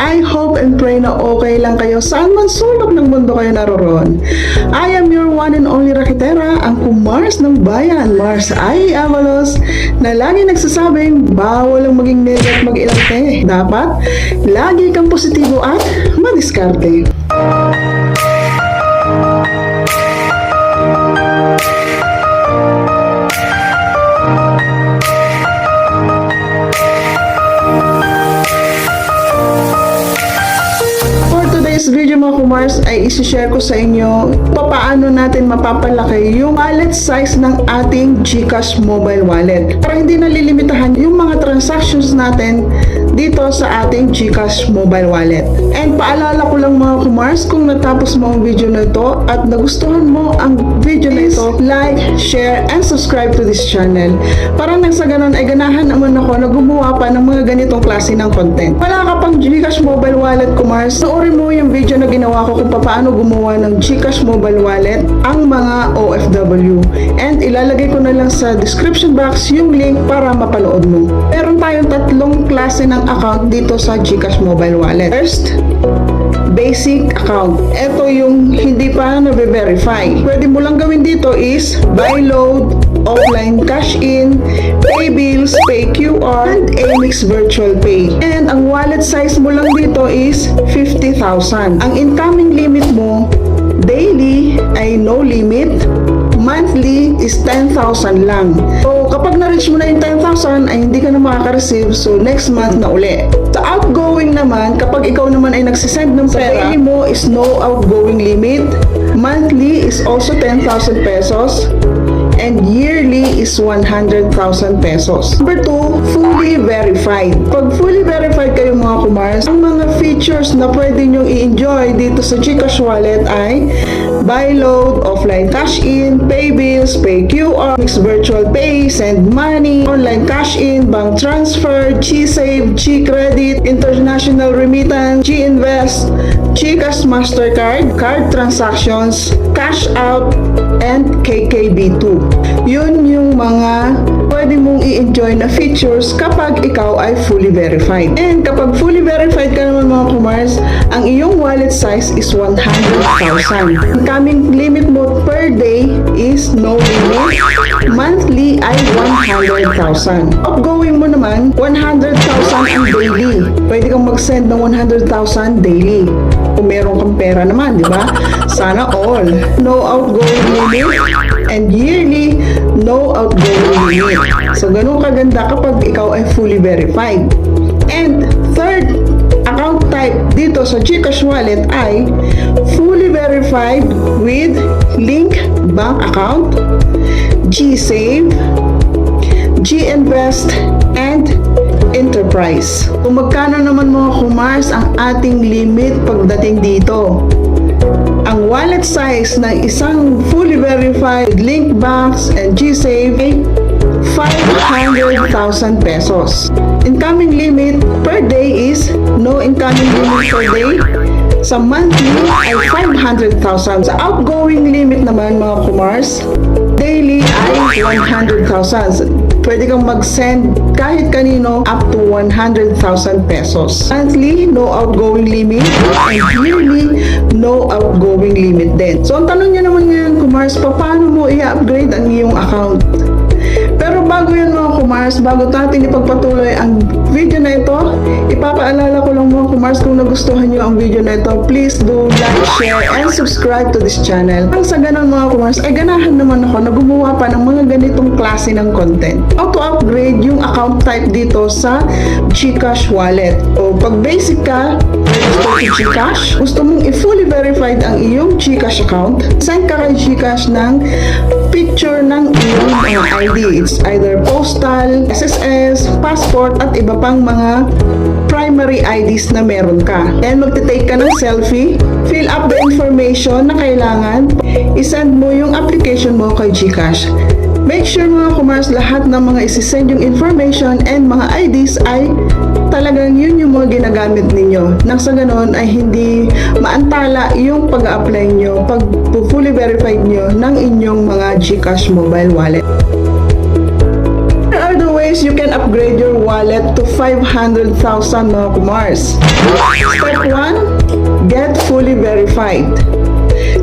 I hope and pray na okay lang kayo saan man sulok ng mundo kayo naroon. I am your one and only rakitera, ang kumars ng bayan, Mars Ayee Abalos, na lagi nagsasabing bawal ang maging nega at mag-ilante. Dapat lagi kang positibo at madiskarte. Video mga kumars ay isishare ko sa inyo paano natin mapapalaki yung wallet size ng ating GCash mobile wallet para hindi nalilimitahan yung mga transactions natin dito sa ating GCash mobile wallet. And paalala ko lang mga kumars, kung natapos mo ang video na ito at nagustuhan mo ang video na ito, like, share, and subscribe to this channel para nang sa ganun ay ganahan naman ako na gumawa pa ng mga ganitong klase ng content. Wala ka pang GCash mobile wallet kumars, noorin mo yung video na ginawa ko kung paano gumawa ng GCash mobile wallet ang mga OFW, and ilalagay ko na lang sa description box yung link para mapanood mo. Meron tayong tatlong klase ng account dito sa GCash mobile wallet. First, basic account. Ito yung hindi pa na-verify. Pwede mo lang gawin dito is buy load, offline cash in, pay bills, pay QR, and Amex virtual pay. And ang wallet size mo lang dito is 50,000. Ang incoming limit mo daily ay no limit, monthly is 10,000 lang. So kapag na-reach mo na yung 10,000 ay hindi ka na makaka-receive, so next month na uli. Sa outgoing naman, kapag ikaw naman ay nagsisend ng pera, daily mo is no outgoing limit, monthly is also 10,000 pesos, and yearly is 100,000 pesos. Number 2, fully verified. Pag fully verified kayo mga kumars, ang mga features na pwede nyong i-enjoy dito sa GCash wallet ay buy load, offline cash in, pay bills, pay QR, mix virtual pay, send money, online cash in, bank transfer, GSave, GCREDIT, international remittance, GInvest, GCash Mastercard, card transactions, cash out, and KKB2. Yun yung mga pwede mong i-enjoy na features kapag ikaw ay fully verified. And kapag fully verified ka naman mga kumars, ang iyong wallet size is 100,000. Ang coming limit mo per day is no limit, monthly ay 100,000. Outgoing mo naman, 100,000 ang daily. Pwede kang mag-send ng 100,000 daily. Kung meron kang pera naman, di ba? Sana all. No outgoing limit, and yearly, no outgoing limit. So, ganun kaganda kapag ikaw ay fully verified. And third account type dito sa GCash wallet ay fully verified with link bank account, GSave, GInvest, and enterprise. Kung magkano naman mga kumars ang ating limit pagdating dito? Ang wallet size ng isang fully verified link banks and GSave ay 500,000 pesos. Incoming limit per day is no incoming limit per day. Sa monthly ay 500,000. Sa outgoing limit naman mga kumars, daily ay 100,000. Pwede kang mag-send kahit kanino up to 100,000 pesos. Monthly, no outgoing limit, and yearly, no outgoing limit din. So, ang tanong niya naman ngayon, kumars, paano mo i-upgrade ang iyong account? Pero bago yan mga kumars, bago natin ipagpatuloy ang video na ito, ipapaalala ko lang mga kumars, kung nagustuhan nyo ang video na ito, please do like, share, and subscribe to this channel. Ang sa ganun mga kumars, ay ganahan naman ako na gumawa pa ng mga ganitong klase ng content. How to upgrade yung account type dito sa GCash wallet. O pag basic ka, register to GCash, gusto mong i-fully verified ang iyong GCash account, send ka kay GCash ng picture ng iyong ID. It's either postal, SSS, passport, at iba pang mga primary IDs na meron ka. And magte-take ka ng selfie, fill up the information na kailangan, isend mo yung application mo kay GCash. Make sure mga kumars, lahat ng mga isisend yung information and mga IDs ay talagang yun yung mga ginagamit ninyo. Nang sa ganon ay hindi maantala yung pag-apply nyo, pag fully verified nyo ng inyong mga GCash mobile wallet. There are the ways you can upgrade your wallet to 500,000 mga kumars. Step 1, get fully verified.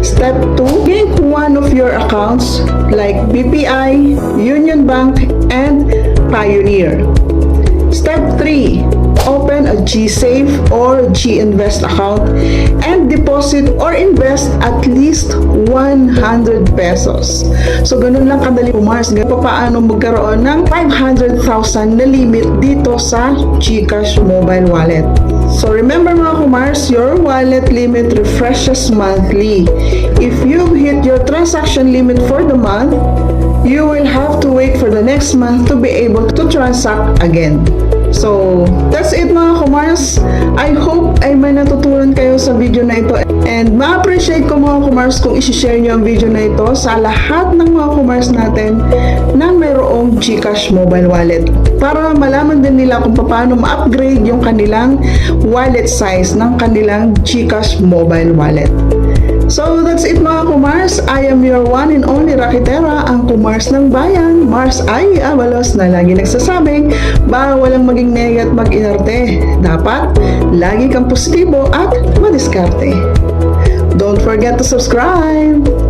Step 2, link one of your accounts like BPI, Union Bank, and Pioneer. Step 3, open a GSave or GInvest account and deposit or invest at least 100 pesos. So, ganun lang kadali kumars. Paano magkaroon ng 500,000 na limit dito sa GCash mobile wallet. So, remember mga kumars, your wallet limit refreshes monthly. If you hit your transaction limit for the month, you will have to wait for the next month to be able to transact again. So, that's it mga kumars. I hope ay may natutunan kayo sa video na ito. And ma-appreciate ko mga kumars kung isi-share nyo ang video na ito sa lahat ng mga kumars natin na mayroong GCash mobile wallet. Para malaman din nila kung paano ma-upgrade yung kanilang wallet size ng kanilang GCash mobile wallet. So, that's it mga kumars. I am your one and only Rakitera, ang kumars ng bayan, Mars Ayee Abalos, na lagi nagsasabing, bawal ang maging nega at mag-inarte. Dapat, lagi kang positibo at madiskarte. Don't forget to subscribe!